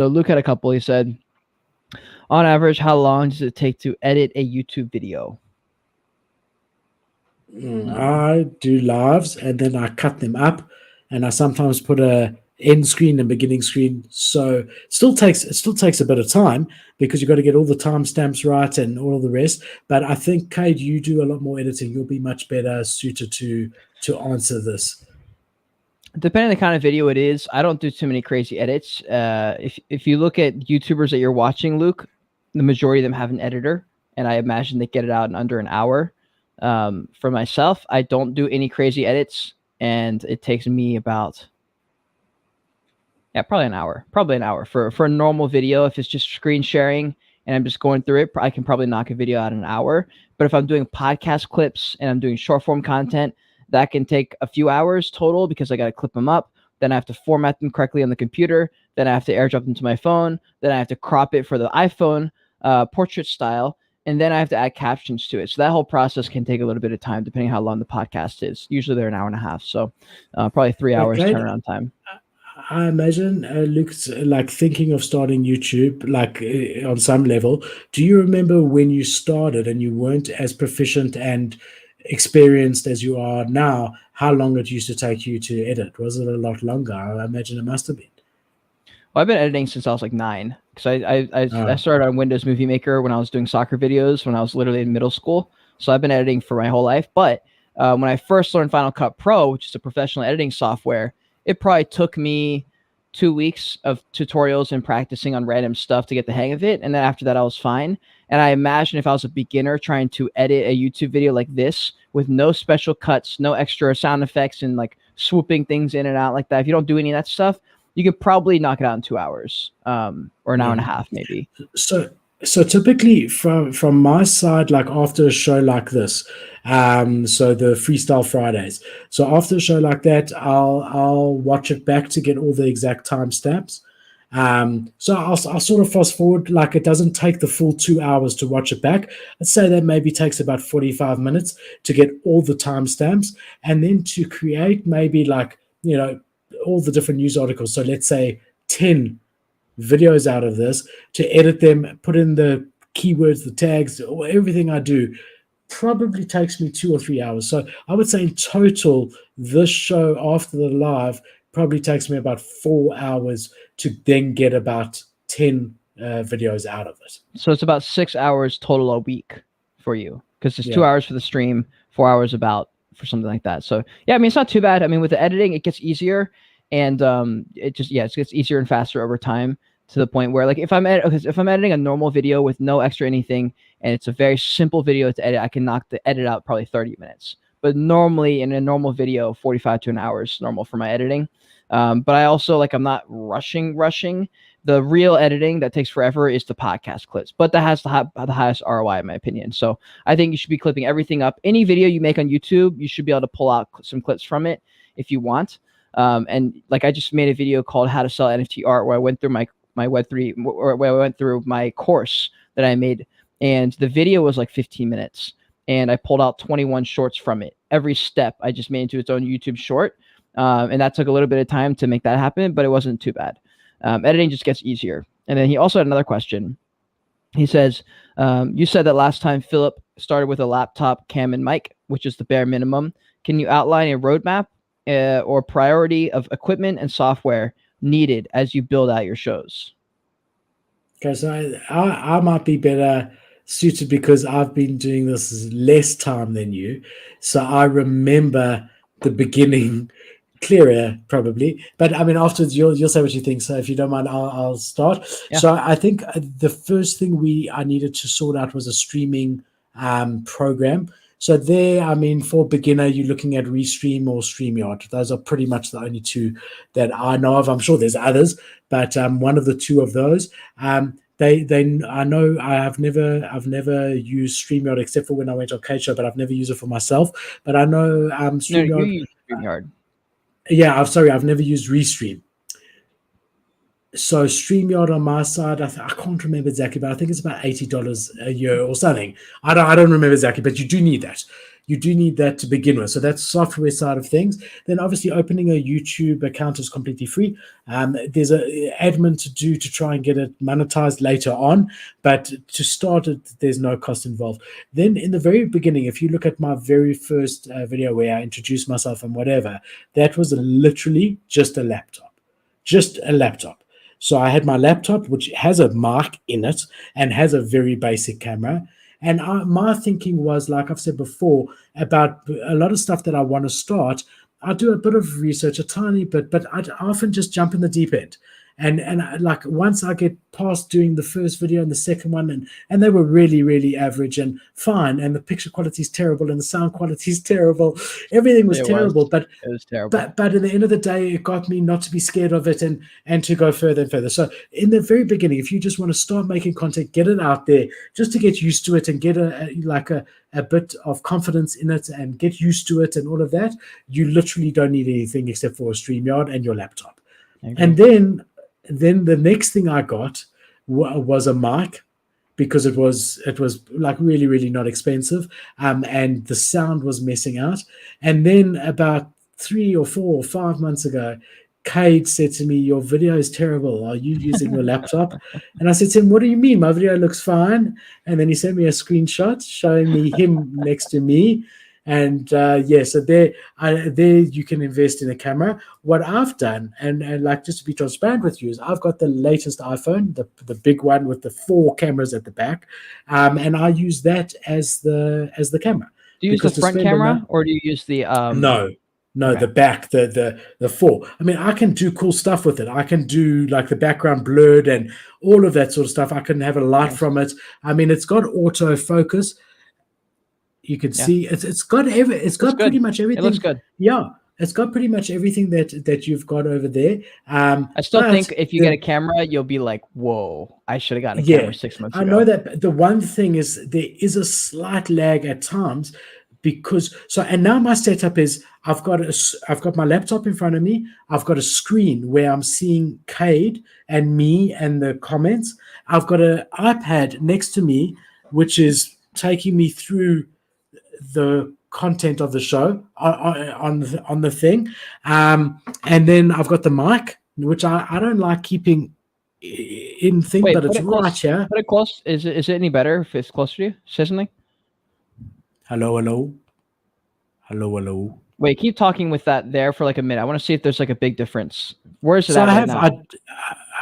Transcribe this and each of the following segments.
So Luke had a couple. He said, on average, how long does it take to edit a YouTube video? I do lives and then I cut them up, and I sometimes put a end screen and beginning screen. So it still takes a bit of time because you've got to get all the timestamps right and all of the rest. But I think, Cade, you do a lot more editing. You'll be much better suited to answer this. Depending on the kind of video it is, I don't do too many crazy edits. If you look at YouTubers that you're watching, Luke, the majority of them have an editor, and I imagine they get it out in under an hour. For myself, I don't do any crazy edits, and it takes me about probably an hour for a normal video. If it's just screen sharing and I'm just going through it, I can probably knock a video out in an hour. But if I'm doing podcast clips and I'm doing short form content, that can take a few hours total because I got to clip them up. Then I have to format them correctly on the computer. Then I have to airdrop them to my phone. Then I have to crop it for the iPhone portrait style. And then I have to add captions to it. So that whole process can take a little bit of time, depending on how long the podcast is. Usually they're an hour and a half. So probably 3 hours turnaround time. I imagine Luke's like thinking of starting YouTube, like on some level. Do you remember when you started and you weren't as proficient and experienced as you are now, how long it used to take you to edit? Was it a lot longer? I imagine it must have been. Well, I've been editing since I was like 9, because I started on Windows Movie Maker when I was doing soccer videos when I was literally in middle school. So I've been editing for my whole life. But when I first learned Final Cut Pro, which is a professional editing software, it probably took me 2 weeks of tutorials and practicing on random stuff to get the hang of it. And then after that, I was fine. And I imagine if I was a beginner trying to edit a YouTube video like this with no special cuts, no extra sound effects and like swooping things in and out like that, if you don't do any of that stuff, you could probably knock it out in 2 hours or an hour and a half, maybe. So typically from my side, like after a show like this, so the Freestyle Fridays. So after a show like that, I'll watch it back to get all the exact timestamps. So I'll sort of fast forward, like it doesn't take the full 2 hours to watch it back. Let's say that maybe takes about 45 minutes to get all the timestamps, and then to create maybe like, all the different news articles. So let's say 10 videos out of this, to edit them, put in the keywords, the tags, everything I do probably takes me 2 or 3 hours. So I would say in total, this show after the live probably takes me about 4 hours to then get about 10 videos out of it. So it's about 6 hours total a week for you, because it's 2 hours for the stream, 4 hours about for something like that. So yeah, I mean, it's not too bad. I mean, with the editing, it gets easier, and it gets easier and faster over time, to the point where, like, if I'm editing a normal video with no extra anything, and it's a very simple video to edit, I can knock the edit out probably 30 minutes. But normally in a normal video, 45 to an hour is normal for my editing. But I also, like, I'm not rushing. The real editing that takes forever is the podcast clips, but that has the highest ROI in my opinion. So I think you should be clipping everything up. Any video you make on YouTube, you should be able to pull out some clips from it if you want. And like, I just made a video called How to Sell NFT Art, where I went through my Web3, where I went through my course that I made, and the video was like 15 minutes, and I pulled out 21 shorts from it. Every step I just made into its own YouTube short, and that took a little bit of time to make that happen, but it wasn't too bad. Editing just gets easier. And then he also had another question. He says, you said that last time Philip started with a laptop, cam, and mic, which is the bare minimum. Can you outline a roadmap or priority of equipment and software needed as you build out your shows? Okay, so I might be better suited because I've been doing this less time than you. So I remember the beginning clearer probably, but I mean, afterwards you'll say what you think. So if you don't mind, I'll start. Yeah. So I think the first thing I needed to sort out was a streaming program. So there, I mean, for beginner, you're looking at Restream or StreamYard. Those are pretty much the only two that I know of. I'm sure there's others, but one of the two of those. I know I've never used StreamYard except for when I went on K-Show, but I've never used it for myself. But I know StreamYard. No, you use StreamYard. Yeah, I'm sorry, I've never used Restream. So StreamYard on my side, I can't remember exactly, but I think it's about $80 a year or something. I don't remember exactly, but you do need that. you do need that to begin with. So that's software side of things. Then obviously opening a YouTube account is completely free. There's an admin to do to try and get it monetized later on, but to start it, there's no cost involved. Then in the very beginning, if you look at my very first video where I introduced myself and whatever, that was literally just a laptop. So I had my laptop, which has a mic in it and has a very basic camera. And my thinking was, like I've said before, about a lot of stuff that I want to start. I do a bit of research, a tiny bit, but I often just jump in the deep end. And like once I get past doing the first video and the second one, and they were really, really average and fine, and the picture quality is terrible and the sound quality is terrible. Everything was terrible, but it was terrible. But in the end of the day, it got me not to be scared of it and to go further and further. So in the very beginning, if you just want to start making content, get it out there just to get used to it and get a bit of confidence in it and get used to it and all of that, you literally don't need anything except for a StreamYard and your laptop. And then the next thing I got was a mic, because it was like really, really not expensive, and the sound was messing out. And then about 3 or 4 or 5 months ago, Cade said to me, "Your video is terrible. Are you using your laptop?" And I said to him, "What do you mean? My video looks fine." And then he sent me a screenshot showing me him next to me. And so there you can invest in a camera. What I've done, and like just to be transparent with you, is I've got the latest iPhone, the big one with the 4 cameras at the back, and I use that as the camera. Do you use the front camera or do you use the No, okay. The back, the 4. I mean, I can do cool stuff with it. I can do like the background blurred and all of that sort of stuff. I can have a light from it. I mean, it's got autofocus. You can see it's got pretty much everything. It looks good. Yeah, it's got pretty much everything that you've got over there. I still think if you get a camera, you'll be like, "Whoa, I should have gotten a camera 6 months ago." I know that. The one thing is there is a slight lag at times and now my setup is I've got my laptop in front of me. I've got a screen where I'm seeing Cade and me and the comments. I've got an iPad next to me, which is taking me through the content of the show on the thing, and then I've got the mic, which I don't like keeping in thing. Wait, but it's right here. Put it close. Is it any better if it's closer to you? Say something. Hello. Wait, keep talking with that there for like a minute. I want to see if there's like a big difference. Where is it at right now?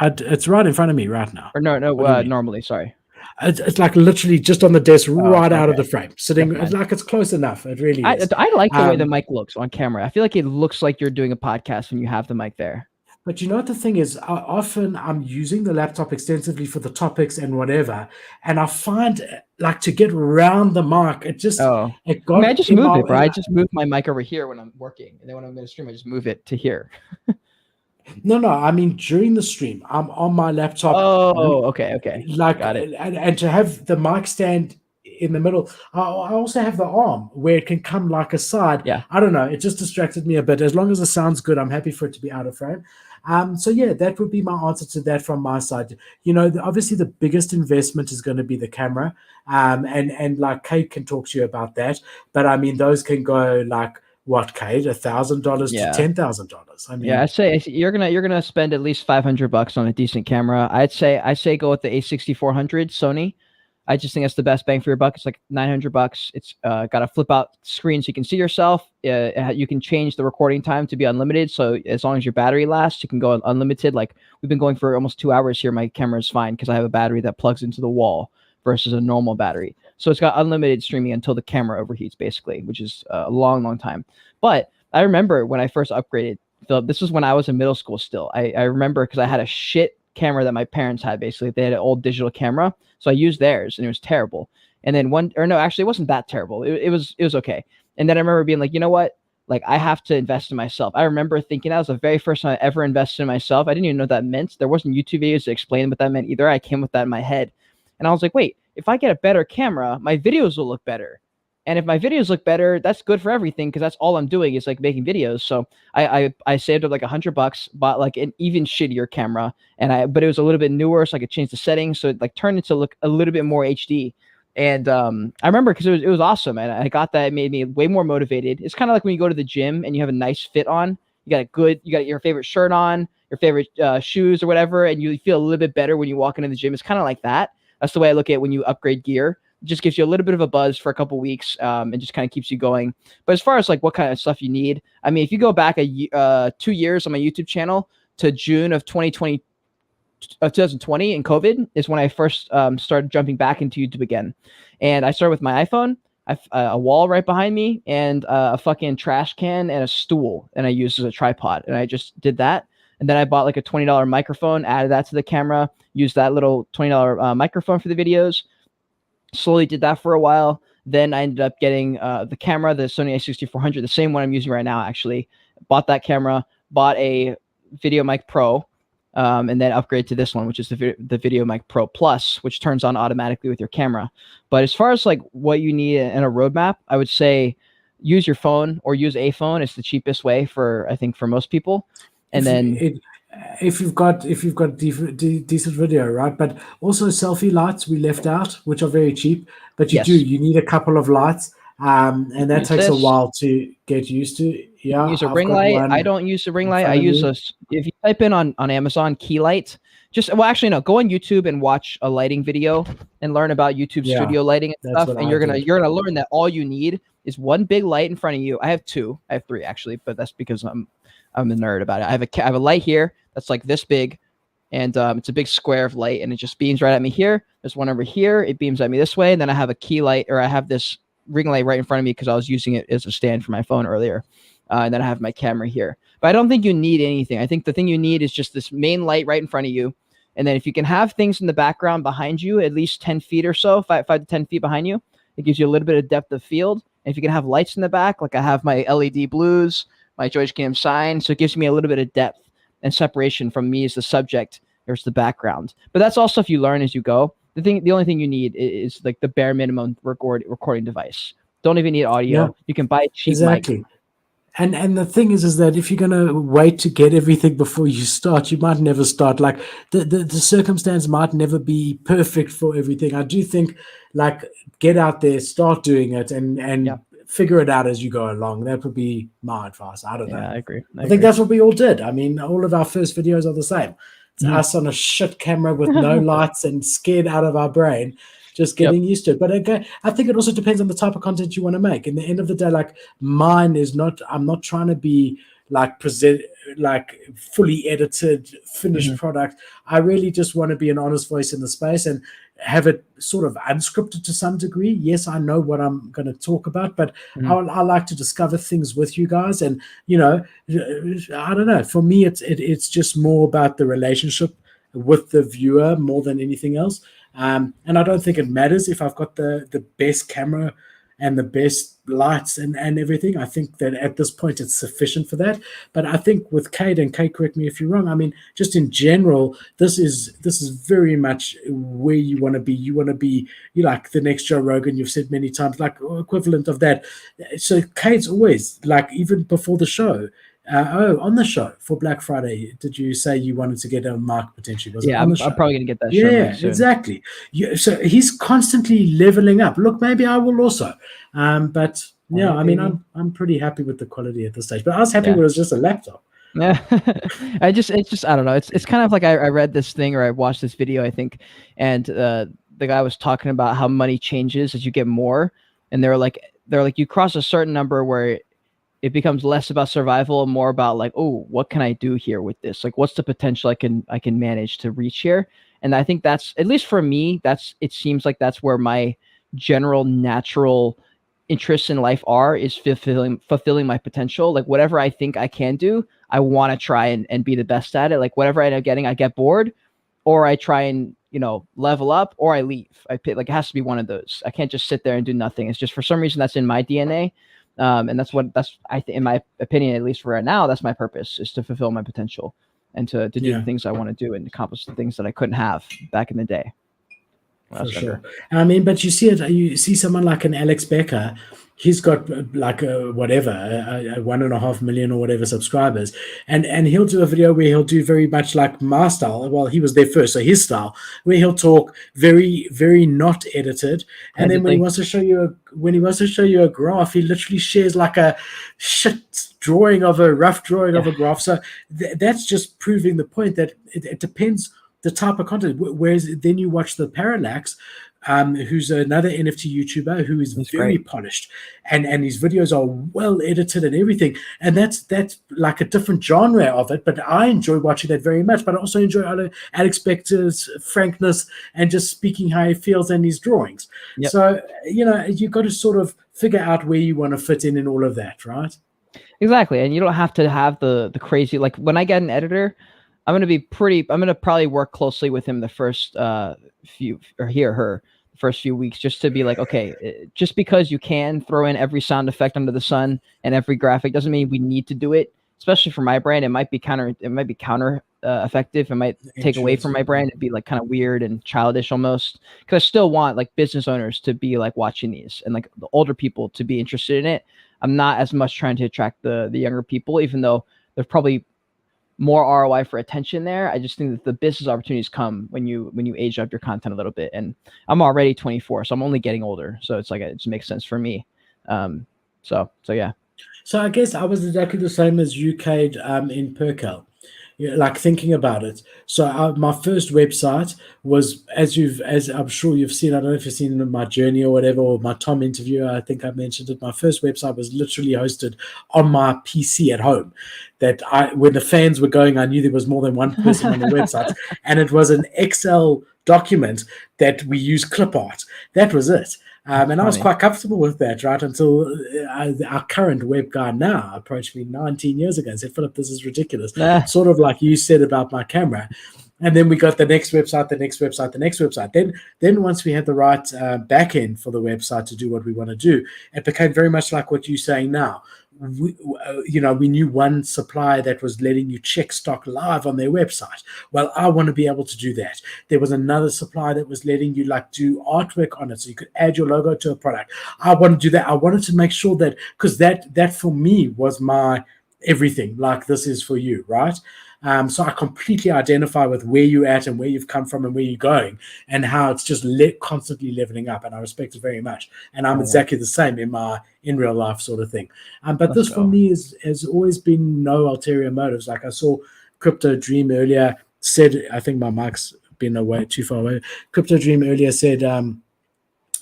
It's right in front of me right now. Or no, normally. Sorry. It's like literally just on the desk, out of the frame, sitting. It's like it's close enough. It really is. I like the way the mic looks on camera. I feel like it looks like you're doing a podcast when you have the mic there. But you know what the thing is? Often I'm using the laptop extensively for the topics and whatever, and I find like to get around the mic, I just moved it, bro. I just moved my mic over here when I'm working, and then when I'm going to stream, I just move it to here. No, I mean during the stream, I'm on my laptop. Oh, okay. Like, got it. And to have the mic stand in the middle, I also have the arm where it can come like a side. Yeah. I don't know. It just distracted me a bit. As long as it sounds good, I'm happy for it to be out of frame. So yeah, that would be my answer to that from my side. You know, obviously the biggest investment is going to be the camera. And like Kate can talk to you about that. But I mean, those can go like, what, Kate? $1,000 to $10,000. I mean, I'd say you're gonna spend at least $500 on a decent camera. I say go with the A6400 Sony. I just think that's the best bang for your buck. It's like $900. It's got a flip out screen so you can see yourself. You can change the recording time to be unlimited. So as long as your battery lasts, you can go unlimited. Like we've been going for almost 2 hours here. My camera is fine because I have a battery that plugs into the wall versus a normal battery. So it's got unlimited streaming until the camera overheats, basically, which is a long, long time. But I remember when I first upgraded, Philip, this was when I was in middle school still. I remember because I had a shit camera that my parents had, basically. They had an old digital camera. So I used theirs and it was terrible. And then actually it wasn't that terrible. It was okay. And then I remember being like, you know what? Like I have to invest in myself. I remember thinking that was the very first time I ever invested in myself. I didn't even know what that meant. There wasn't YouTube videos to explain what that meant either. I came with that in my head. And I was like, wait, if I get a better camera, my videos will look better. And if my videos look better, that's good for everything because that's all I'm doing is like making videos. So I saved up like $100, bought like an even shittier camera, but it was a little bit newer, so I could change the settings, so it like turned into look a little bit more HD. And I remember because it was awesome, and I got that. It made me way more motivated. It's kind of like when you go to the gym and you have a nice fit on. You got your favorite shirt on, your favorite shoes or whatever, and you feel a little bit better when you walk into the gym. It's kind of like that. That's the way I look at it when you upgrade gear. It just gives you a little bit of a buzz for a couple weeks, and just kind of keeps you going. But as far as like what kind of stuff you need, I mean, if you go back 2 years on my YouTube channel to June of 2020 in COVID is when I first started jumping back into YouTube again. And I started with my iPhone, a wall right behind me, and a fucking trash can and a stool, and I used as a tripod. And I just did that. And then I bought like a $20 microphone, added that to the camera, used that little $20 microphone for the videos. Slowly did that for a while. Then I ended up getting the camera, the Sony a6400, the same one I'm using right now, actually. Bought that camera, bought a Video Mic Pro, and then upgrade to this one, which is the Video Mic Pro Plus, which turns on automatically with your camera. But as far as like what you need in a roadmap, I would say use your phone or use a phone. It's the cheapest way I think for most people. And if you've got decent video, right? But also selfie lights we left out, which are very cheap. But you need a couple of lights, and that takes a while to get used to. Yeah, use a ring light. I don't use a ring light. I use if you type in on Amazon key light, go on YouTube and watch a lighting video and learn about YouTube studio lighting and stuff. And you're gonna learn that all you need is one big light in front of you. I have two. I have three actually, but that's because I'm a nerd about it. I have a light here that's like this big, and it's a big square of light, and it just beams right at me here. There's one over here. It beams at me this way, and then I have a key light, or I have this ring light right in front of me because I was using it as a stand for my phone earlier. And then I have my camera here. But I don't think you need anything. I think the thing you need is just this main light right in front of you. And then if you can have things in the background behind you, at least 10 feet or so, 5 to 10 feet behind you, it gives you a little bit of depth of field. And if you can have lights in the back, like I have my LED blues, my George Cam sign, so it gives me a little bit of depth and separation from me as the subject versus the background. But that's all stuff you learn as you go. The only thing you need is like the bare minimum recording device. Don't even need audio. Yeah. You can buy a cheap mic. And the thing is that if you're gonna wait to get everything before you start, you might never start. Like the circumstance might never be perfect for everything. I do think like get out there, start doing it, and figure it out as you go along. That would be my advice. I don't know. I agree. I think that's what we all did. I mean, all of our first videos are the same. It's us on a shit camera with no lights and scared out of our brain. Just getting used to it. But again, I think it also depends on the type of content you want to make. In the end of the day, like mine is not, I'm not trying to be like fully edited, finished product. I really just want to be an honest voice in the space and have it sort of unscripted to some degree. Yes, I know what I'm going to talk about, but I like to discover things with you guys. And, you know, I don't know. For me, it's just more about the relationship with the viewer more than anything else. And I don't think it matters if I've got the best camera and the best lights and everything. I think that at this point it's sufficient for that. But I think with Kate, and Kate, correct me if you're wrong, I mean, just in general, this is very much where you want to be. You want to be like the next Joe Rogan, you've said many times, like equivalent of that. So Kate's always like, even before the show, on the show for Black Friday, did you say you wanted to get a mic potentially? I'm probably going to get that show. Yeah, exactly. So he's constantly leveling up. Look, maybe I will also. But yeah, I mean, I'm pretty happy with the quality at this stage. But I was happy when it was just a laptop. Yeah, I don't know. It's kind of like I read this thing or I watched this video, I think, and the guy was talking about how money changes as you get more, and they're like you cross a certain number where it becomes less about survival and more about like, oh, what can I do here with this? Like, what's the potential I can manage to reach here? And I think that's, at least for me, it seems like that's where my general natural interests in life is fulfilling my potential. Like whatever I think I can do, I want to try and be the best at it. Like whatever I end up getting, I get bored, or I try and, level up, or I leave. Like it has to be one of those. I can't just sit there and do nothing. It's just, for some reason, that's in my DNA. And that's I think, in my opinion, at least for right now, that's my purpose, is to fulfill my potential and to do the things I want to do and accomplish the things that I couldn't have back in the day. For sure. I mean, but you see someone like an Alex Becker he's got like whatever, 1.5 million or whatever subscribers, and he'll do a video where he'll do very much like my style. Well, he was there first, so his style, where he'll talk very, very not edited. And then when he wants to show you a graph, he literally shares like a rough drawing of a graph. So that's just proving the point that it depends the type of content. Whereas then you watch the Parallax, who's another NFT YouTuber who is very polished, and his videos are well edited and everything. And that's like a different genre of it. But I enjoy watching that very much. But I also enjoy Alex Becker's frankness and just speaking how he feels and his drawings. Yep. So, you've got to sort of figure out where you want to fit in all of that, right? Exactly. And you don't have to have the crazy, like when I get an editor, I'm going to probably work closely with him the first first few weeks, just to be like, okay, just because you can throw in every sound effect under the sun and every graphic doesn't mean we need to do it. Especially for my brand, it might be counter effective. It might take away from my brand. It'd be like kind of weird and childish almost, because I still want like business owners to be like watching these and like the older people to be interested in it. I'm not as much trying to attract the younger people, even though there's probably more ROI for attention there. I just think that the business opportunities come when you age up your content a little bit. And I'm already 24, so I'm only getting older. So it's like, it just makes sense for me. So yeah. So I guess I was exactly the same as you, Cade, in Percal. Like thinking about it. So my first website was, as I'm sure you've seen, I don't know if you've seen my journey or whatever, or my Tom interview, I think I mentioned it. My first website was literally hosted on my PC at home. That when the fans were going, I knew there was more than one person on the website, and it was an Excel document that we use clip art. That was it. And I was quite comfortable with that, right? Until our current web guy now approached me 19 years ago and said, Philip, this is ridiculous. Sort of like you said about my camera. And then we got the next website, the next website, the next website. Then once we had the right back end for the website to do what we want to do, it became very much like what you're saying now. We knew one supplier that was letting you check stock live on their website. Well, I want to be able to do that. There was another supplier that was letting you like do artwork on it, so you could add your logo to a product. I want to do that. I wanted to make sure that, because that for me was my everything. Like, this is for you, right? So I completely identify with where you're at and where you've come from and where you're going, and how it's just constantly leveling up. And I respect it very much. And I'm exactly the same in real life sort of thing. But this for me has always been no ulterior motives. Like I saw Crypto Dream earlier said, I think my mic's been too far away. Crypto Dream earlier said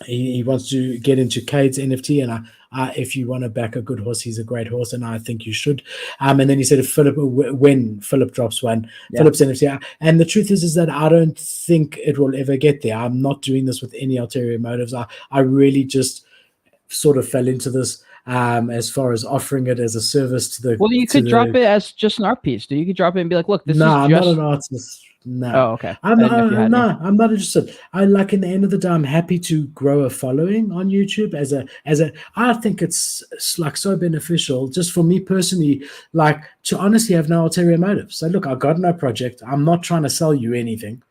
he wants to get into Cade's NFT, and if you want to back a good horse, he's a great horse, and I think you should. And then he said, when Philip drops one, Philip's NFT. And the truth is that I don't think it will ever get there. I'm not doing this with any ulterior motives. I really just sort of fell into this as far as offering it as a service to the. Well, you could drop it as just an art piece. You could drop it and be like, look, this is I'm not an artist. No. Oh, okay. I'm not interested. In the end of the day, I'm happy to grow a following on YouTube I think it's like so beneficial just for me personally, like to honestly have no ulterior motives. So look, I've got no project. I'm not trying to sell you anything.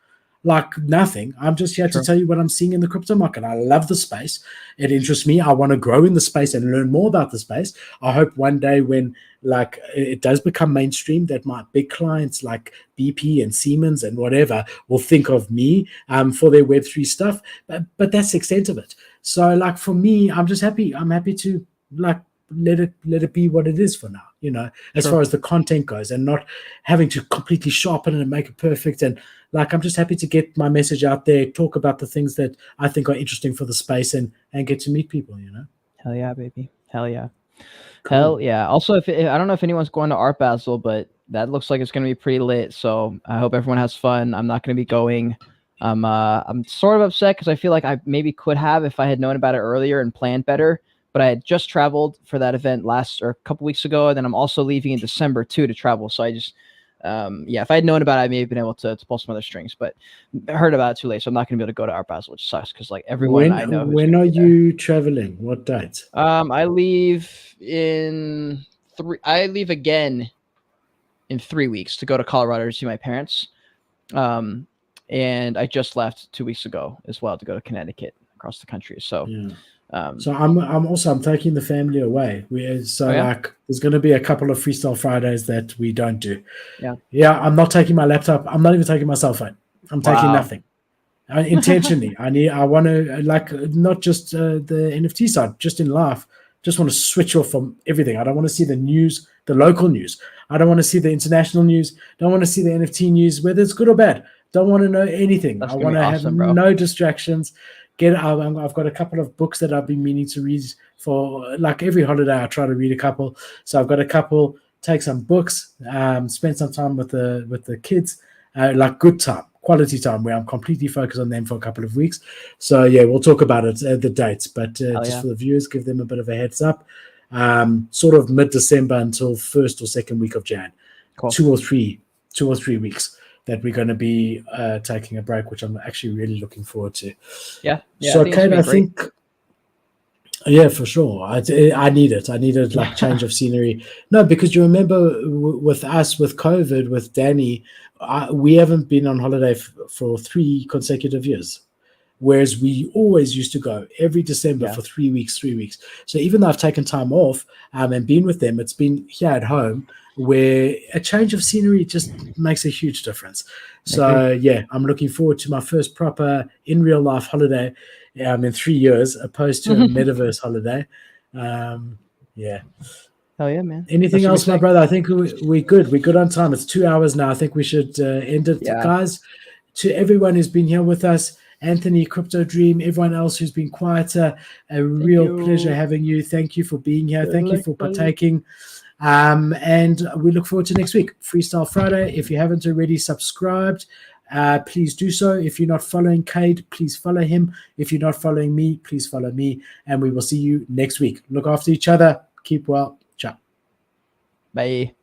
Like nothing. I'm just here to tell you what I'm seeing in the crypto market. I love the space. It interests me. I want to grow in the space and learn more about the space. I hope one day when like it does become mainstream, that my big clients like BP and Siemens and whatever will think of me for their Web3 stuff. But that's the extent of it. So like for me, I'm just happy. I'm happy to like let it be what it is for now, as far as the content goes, and not having to completely sharpen it and make it perfect. And like, I'm just happy to get my message out there, talk about the things that I think are interesting for the space, and get to meet people, Hell yeah, baby. Hell yeah. Cool. Hell yeah. Also, if I don't know if anyone's going to Art Basel, but that looks like it's going to be pretty lit. So I hope everyone has fun. I'm not going to be going. I'm sort of upset because I feel like I maybe could have if I had known about it earlier and planned better. But I had just traveled for that event a couple weeks ago, and then I'm also leaving in December too to travel. So I just, if I had known about it, I may have been able to pull some other strings. But I heard about it too late, so I'm not going to be able to go to Art Basel, which sucks because like everyone I know. When are you traveling? What date? I leave again in 3 weeks to go to Colorado to see my parents. And I just left 2 weeks ago as well to go to Connecticut across the country. So. Yeah. So I'm taking the family away. Oh, yeah? Like there's going to be a couple of Freestyle Fridays that we don't do. Yeah. I'm not taking my laptop. I'm not even taking my cell phone. I'm taking Wow. nothing. Intentionally. I want to, like, not just the NFT side, just in life. Just want to switch off from everything. I don't want to see the news, the local news. I don't want to see the international news. Don't want to see the NFT news, whether it's good or bad. Don't want to know anything. That's I gonna want be to awesome, have bro. no distractions. I've got a couple of books that I've been meaning to read for, like, every holiday. I try to read a couple. So I've got a couple. Take some books. Spend some time with the kids. Like good time, quality time, where I'm completely focused on them for a couple of weeks. So yeah, we'll talk about it, the dates, but just for the viewers, give them a bit of a heads up. Sort of mid-December until first or second week of Jan. Cool. 2 or 3 weeks that we're going to be taking a break, which I'm actually really looking forward to. Yeah. So Kate, I think. Yeah, for sure. I need it. I needed like change of scenery. No, because you remember with us, with COVID, with Danny, we haven't been on holiday for 3 consecutive years. Whereas we always used to go every December for 3 weeks. So even though I've taken time off and been with them, it's been here at home, where a change of scenery just makes a huge difference. So yeah, I'm looking forward to my first proper in real life holiday in 3 years, opposed to a metaverse holiday. Yeah. Hell yeah, man. Anything else, my brother? I think we're good. We're good on time. It's 2 hours now. I think we should end it, guys. To everyone who's been here with us, Anthony, Crypto Dream, everyone else who's been quieter, a real pleasure having you. Thank you for being here. Thank you for partaking. And we look forward to next week, Freestyle Friday. If you haven't already subscribed, please do so. If you're not following Cade, please follow him. If you're not following me, please follow me. And we will see you next week. Look after each other. Keep well. Ciao. Bye.